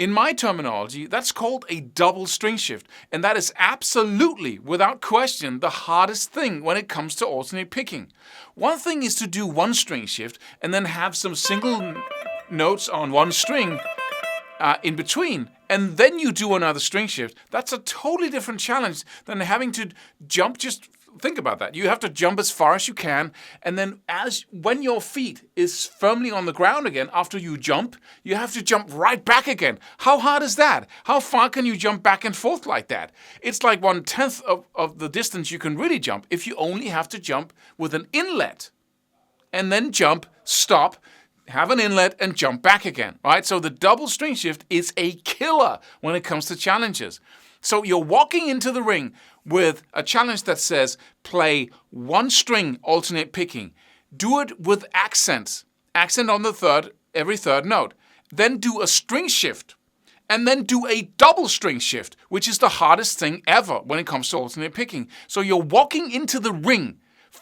In my terminology, that's called a double string shift. And that is absolutely, without question, the hardest thing when it comes to alternate picking. One thing is to do one string shift and then have some single notes on one string in between, and then you do another string shift. That's a totally different challenge than having to jump. Just think about that. You have to jump as far as you can, and then when your feet is firmly on the ground again after you jump, you have to jump right back again. How hard is that? How far can you jump back and forth like that? It's like 1/10 of the distance you can really jump if you only have to jump with an inlet, and then jump, stop, have an inlet, and jump back again, right? So the double string shift is a killer when it comes to challenges. So you're walking into the ring with a challenge that says play one string alternate picking. Do it with accents. Accent on every third note. Then do a string shift. And then do a double string shift, which is the hardest thing ever when it comes to alternate picking. So you're walking into the ring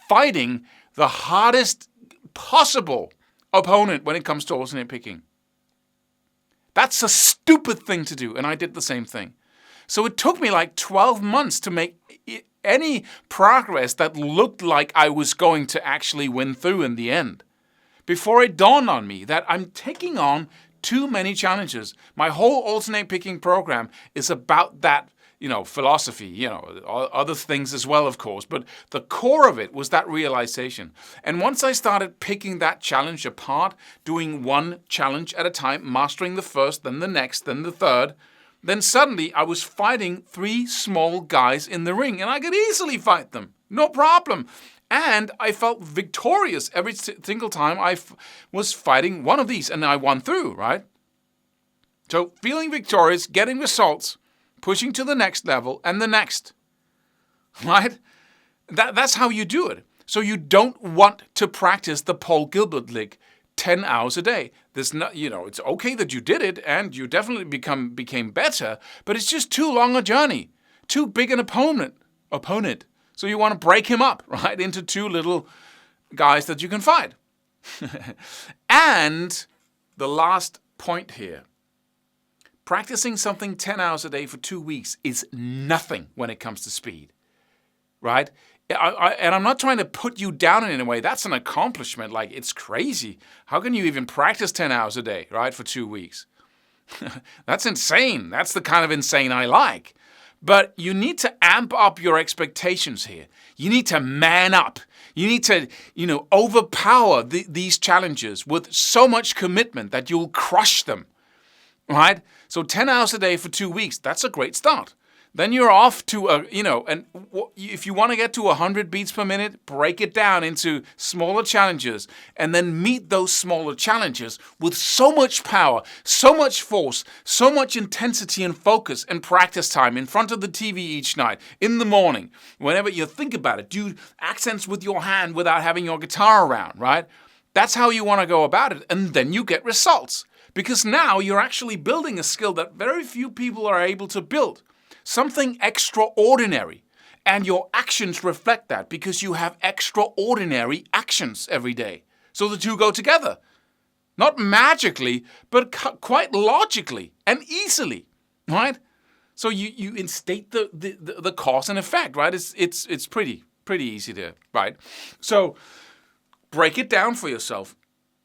fighting the hardest possible opponent when it comes to alternate picking. That's a stupid thing to do, and I did the same thing. So it took me like 12 months to make any progress that looked like I was going to actually win through in the end, before it dawned on me that I'm taking on too many challenges. My whole alternate picking program is about that, philosophy, other things as well, of course. But the core of it was that realization. And once I started picking that challenge apart, doing one challenge at a time, mastering the first, then the next, then the third, then suddenly I was fighting 3 small guys in the ring, and I could easily fight them. No problem. And I felt victorious every single time I was fighting one of these, and I won through, right? So feeling victorious, getting results, pushing to the next level and the next, right? That's how you do it. So you don't want to practice the Paul Gilbert lick 10 hours a day. There's not, it's okay that you did it and you definitely became better, but it's just too long a journey, too big an opponent. So you want to break him up, right, into 2 little guys that you can fight. And the last point here. Practicing something 10 hours a day for 2 weeks is nothing when it comes to speed, right? And I'm not trying to put you down in any way. That's an accomplishment. Like, it's crazy. How can you even practice 10 hours a day, right, for 2 weeks? That's insane. That's the kind of insane I like. But you need to amp up your expectations here. You need to man up. You need to, overpower these challenges with so much commitment that you'll crush them, right? So 10 hours a day for 2 weeks, that's a great start. Then you're off to, and if you want to get to 100 beats per minute, break it down into smaller challenges and then meet those smaller challenges with so much power, so much force, so much intensity and focus and practice time in front of the TV each night, in the morning, whenever you think about it. Do accents with your hand without having your guitar around, right? That's how you want to go about it, and then you get results. Because now you're actually building a skill that very few people are able to build. Something extraordinary. And your actions reflect that because you have extraordinary actions every day. So the two go together. Not magically, but quite logically and easily, right? So you instate the cause and effect, right? It's pretty easy to, right? So break it down for yourself.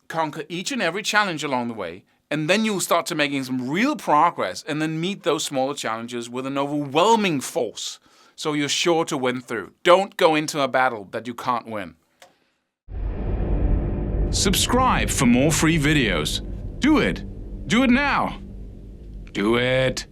Conquer each and every challenge along the way. And then you'll start to making some real progress and then meet those smaller challenges with an overwhelming force. So you're sure to win through. Don't go into a battle that you can't win. Subscribe for more free videos. Do it. Do it now. Do it.